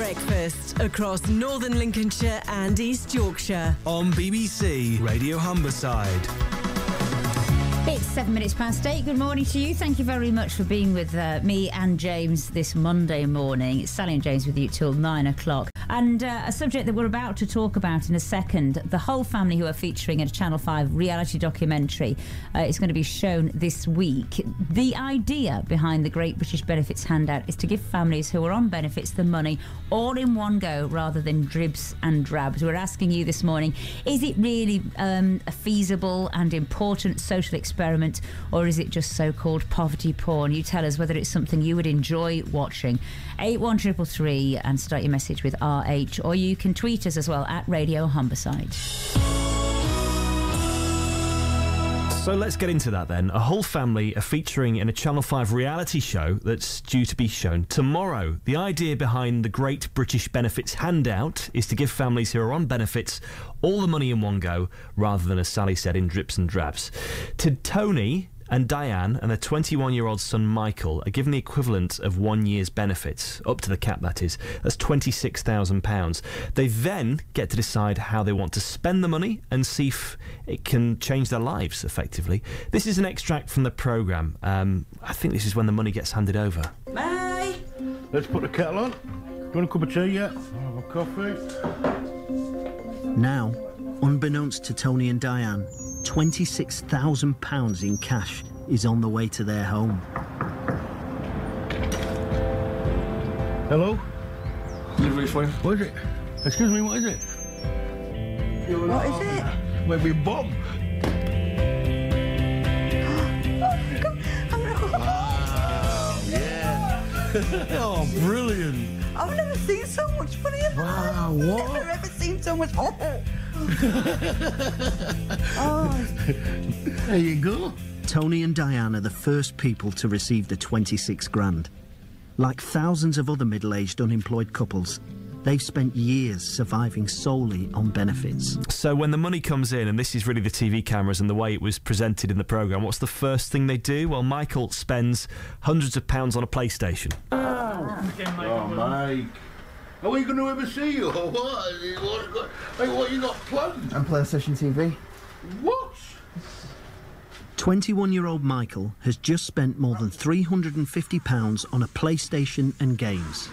breakfast across northern Lincolnshire and East Yorkshire on BBC Radio Humberside. It's 7 minutes past 8. Good morning to you. Thank you very much for being with me and James this Monday morning. It's Sally and James with you till 9 o'clock. And a subject that we're about to talk about in a second, the whole family who are featuring in a Channel 5 reality documentary is going to be shown this week. The idea behind the Great British Benefits Handout is to give families who are on benefits the money all in one go rather than dribs and drabs. We're asking you this morning, is it really a feasible and important social experiment, or is it just so-called poverty porn? You tell us whether it's something you would enjoy watching. 81333 and start your message with RH, or you can tweet us as well at Radio Humberside. So let's get into that then. A whole family are featuring in a Channel 5 reality show that's due to be shown tomorrow. The idea behind the Great British Benefits Handout is to give families who are on benefits all the money in one go, rather than, as Sally said, in drips and drabs. To Tony and Diane and their 21-year-old son Michael are given the equivalent of 1 year's benefits, up to the cap that is. That's £26,000. They then get to decide how they want to spend the money and see if it can change their lives effectively. This is an extract from the programme. I think this is when the money gets handed over. Bye! Let's put the kettle on. You want a cup of tea yet? I'll have a coffee. Now, unbeknownst to Tony and Diane, £26,000 in cash is on the way to their home. Hello? Delivery for you. What is it? Excuse me, what is it? What is it? Maybe a bomb. Wow, yeah. Oh, brilliant. I've never seen so much money in my life. Wow, what? I've never ever seen so much. Oh. There you go. Tony and Diane are the first people to receive the 26 grand. Like thousands of other middle-aged unemployed couples, they've spent years surviving solely on benefits. So when the money comes in, and this is really the TV cameras and the way it was presented in the programme, what's the first thing they do? Well, Michael spends hundreds of pounds on a PlayStation. Oh, Mike. Are we going to ever see you or what? What you got planned? And PlayStation TV. What? 21-year-old Michael has just spent more than £350 on a PlayStation and games.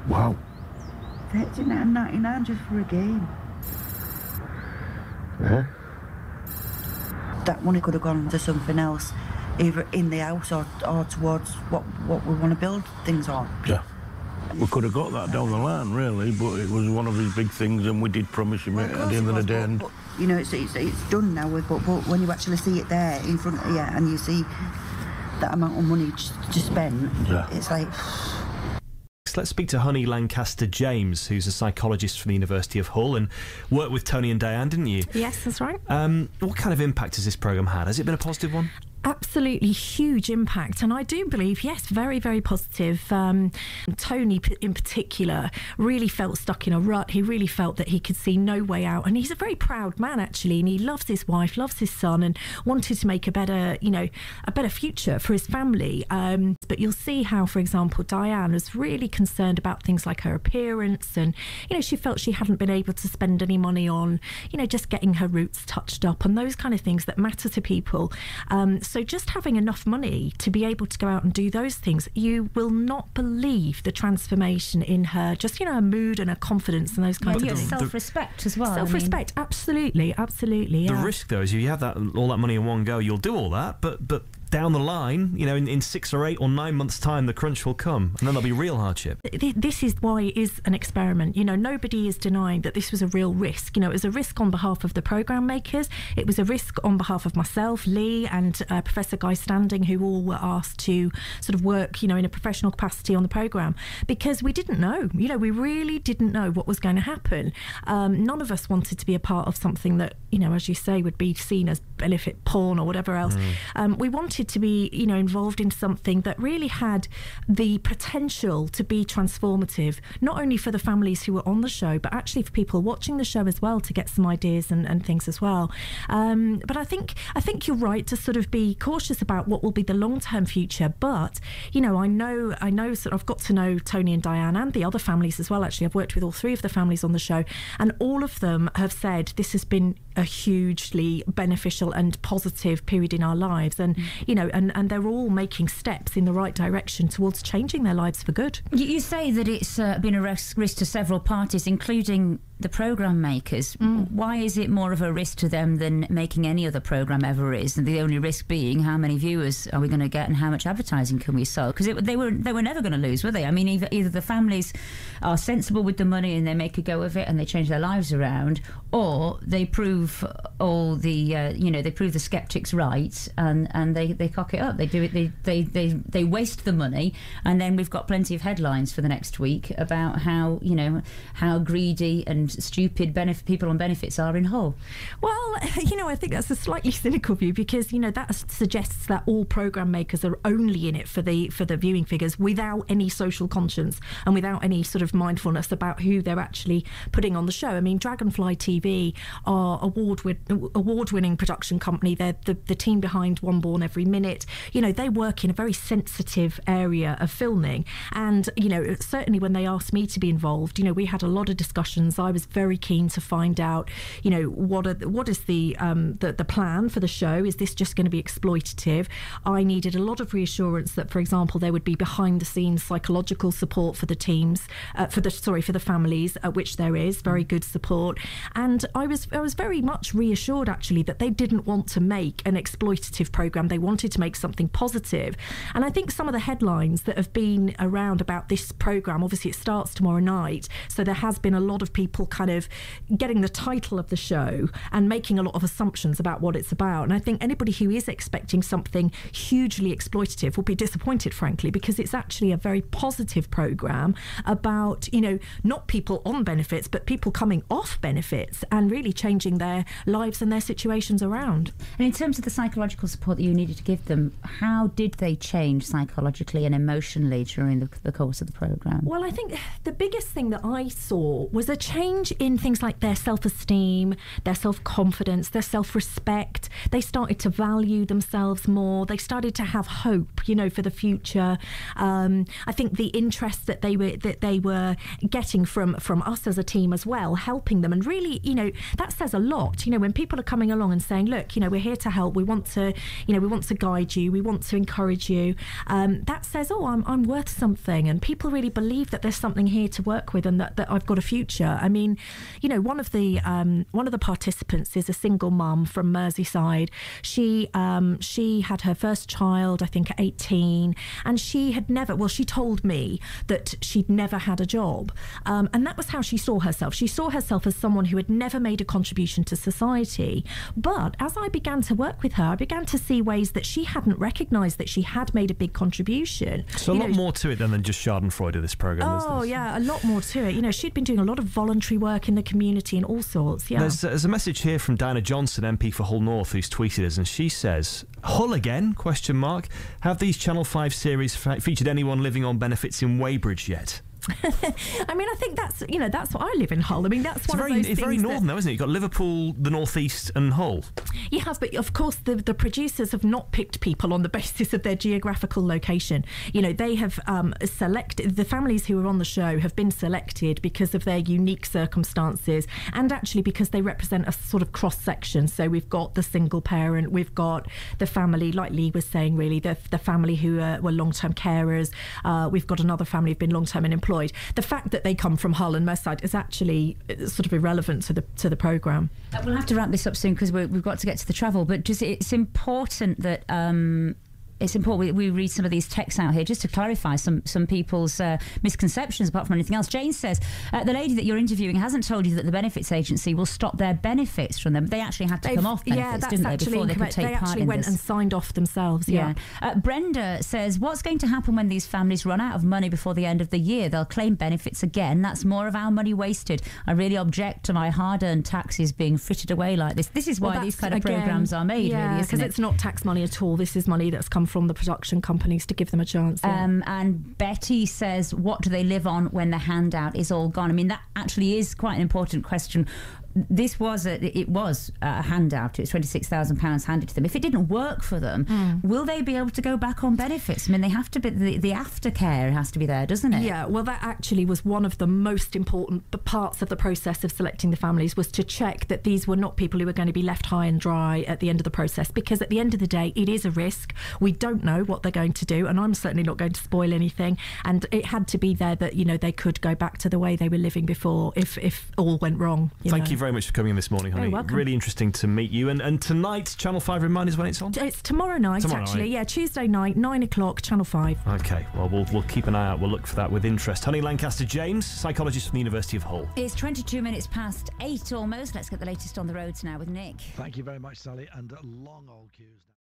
Wow. £39.99 just for a game. Yeah? That money could have gone to something else, either in the house or towards what we want to build things on. Yeah. We could have got that down the line, really, but it was one of his big things, and we did promise him it at the end of the day. And but, you know, it's done now, but when you actually see it there in front of you and you see that amount of money to spend, yeah. It's like... Let's speak to Honey Langcaster-James, who's a psychologist from the University of Hull and worked with Tony and Diane, didn't you? Yes, that's right. What kind of impact has this programme had? Has it been a positive one? Absolutely huge impact, and I do believe, yes, very, very positive. Tony in particular really felt stuck in a rut. He really felt that he could see no way out, and he's a very proud man actually, and he loves his wife, loves his son, and wanted to make a better future for his family. But you'll see how, for example, Diane was really concerned about things like her appearance, and she felt she hadn't been able to spend any money on just getting her roots touched up and those kind of things that matter to people. So just having enough money to be able to go out and do those things, you will not believe the transformation in her, just, her mood and her confidence and those kinds of things. Self-respect as well. Self-respect, absolutely. Yeah. The risk, though, is if you have all that money in one go, you'll do all that, but down the line, in 6 or 8 or 9 months' time, the crunch will come, and then there'll be real hardship. This is why it is an experiment. Nobody is denying that this was a real risk. It was a risk on behalf of the programme makers. It was a risk on behalf of myself, Lee, and Professor Guy Standing, who all were asked to sort of work, in a professional capacity on the programme, because we didn't know. We really didn't know what was going to happen. None of us wanted to be a part of something that, as you say, would be seen as benefit porn or whatever else. We wanted wanted to be, involved in something that really had the potential to be transformative, not only for the families who were on the show, but actually for people watching the show as well, to get some ideas and things as well. But I think you're right to sort of be cautious about what will be the long-term future. But I know I've got to know Tony and Diane and the other families as well. Actually, I've worked with all three of the families on the show, and all of them have said this has been a hugely beneficial and positive period in our lives, and and they're all making steps in the right direction towards changing their lives for good. You say that it's been a risk to several parties, including the programme makers. Why is it more of a risk to them than making any other programme ever is? And the only risk being how many viewers are we going to get and how much advertising can we sell? Because they were never going to lose, were they? I mean, either the families are sensible with the money and they make a go of it and they change their lives around, or they prove all the they prove the skeptics right and they cock it up. They do it. They waste the money, and then we've got plenty of headlines for the next week about how greedy and stupid people on benefits are in Hull. Well, I think that's a slightly cynical view, because that suggests that all programme makers are only in it for the viewing figures, without any social conscience and without any sort of mindfulness about who they're actually putting on the show. I mean, Dragonfly TV are award-winning production company. They're the team behind One Born Every Minute. They work in a very sensitive area of filming, and certainly when they asked me to be involved, we had a lot of discussions. I was very keen to find out, what is the plan for the show? Is this just going to be exploitative? I needed a lot of reassurance that, for example, there would be behind-the-scenes psychological support for the teams, for the families, which there is very good support. And I was very much reassured, actually, that they didn't want to make an exploitative programme. They wanted to make something positive. And I think some of the headlines that have been around about this programme, obviously it starts tomorrow night, so there has been a lot of people kind of getting the title of the show and making a lot of assumptions about what it's about. And I think anybody who is expecting something hugely exploitative will be disappointed, frankly, because it's actually a very positive programme about, not people on benefits, but people coming off benefits and really changing their lives and their situations around. And in terms of the psychological support that you needed to give them, how did they change psychologically and emotionally during the course of the programme? Well, I think the biggest thing that I saw was a change in things like their self-esteem, their self-confidence, their self-respect. They started to value themselves more. They started to have hope, for the future. I think the interest that they were getting from us as a team as well, helping them, and really, that says a lot. When people are coming along and saying, look, we're here to help. We want to guide you. We want to encourage you. That says, I'm worth something, and people really believe that there's something here to work with, and that I've got a future. I mean, one of the participants is a single mum from Merseyside. She had her first child, I think, at 18, and she told me that she'd never had a job, and that was how she saw herself. She saw herself as someone who had never made a contribution to society. But as I began to work with her, I began to see ways that she hadn't recognised that she had made a big contribution. So a lot more to it than just Schadenfreude, this programme. Oh, yeah, a lot more to it. She'd been doing a lot of voluntary work in the community and all sorts, yeah. There's a message here from Diana Johnson, MP for Hull North, who's tweeted us, and she says, Hull again? ? Have these Channel 5 series featured anyone living on benefits in Weybridge yet? I mean, I think that's what I live in Hull. I mean, that's one of those things. It's very northern, though, isn't it? You've got Liverpool, the North East, and Hull. Yes, but of course the producers have not picked people on the basis of their geographical location. They have selected, the families who are on the show have been selected because of their unique circumstances, and actually because they represent a sort of cross section. So we've got the single parent, we've got the family, like Lee was saying, really, the family who were long-term carers. We've got another family who've been long-term unemployed. The fact that they come from Hull and Merseyside is actually sort of irrelevant to the programme. We'll have to wrap this up soon because we've got to get to the travel, but it's important that it's important we read some of these texts out here just to clarify some people's misconceptions apart from anything else. Jane says, the lady that you're interviewing hasn't told you that the benefits agency will stop their benefits from them. They actually had to come off benefits, didn't they, before they could take part in this? They actually went and signed off themselves, Brenda says, what's going to happen when these families run out of money before the end of the year? They'll claim benefits again. That's more of our money wasted. I really object to my hard-earned taxes being frittered away like this. This is why these kind of programmes are made, really, isn't it? Because it's not tax money at all. This is money that's come from the production companies to give them a chance. And Betty says, what do they live on when the handout is all gone? I mean, that actually is quite an important question. This was a handout. It was £26,000 handed to them. If it didn't work for them, will they be able to go back on benefits? I mean, they have to be, the aftercare has to be there, doesn't it? Yeah, well, that actually was one of the most important parts of the process of selecting the families, was to check that these were not people who were going to be left high and dry at the end of the process, because at the end of the day, it is a risk. We don't know what they're going to do, and I'm certainly not going to spoil anything. And it had to be there that, they could go back to the way they were living before if all went wrong. Thank you very much for coming in this morning, honey. You're welcome. Really interesting to meet you. And tonight, Channel 5, remind us when it's on? It's tomorrow night, actually. Yeah, Tuesday night, 9 o'clock, Channel 5. OK, well, we'll keep an eye out. We'll look for that with interest. Honey Lancaster-James, psychologist from the University of Hull. It's 22 minutes past 8 almost. Let's get the latest on the roads now with Nick. Thank you very much, Sally. And long old queues now.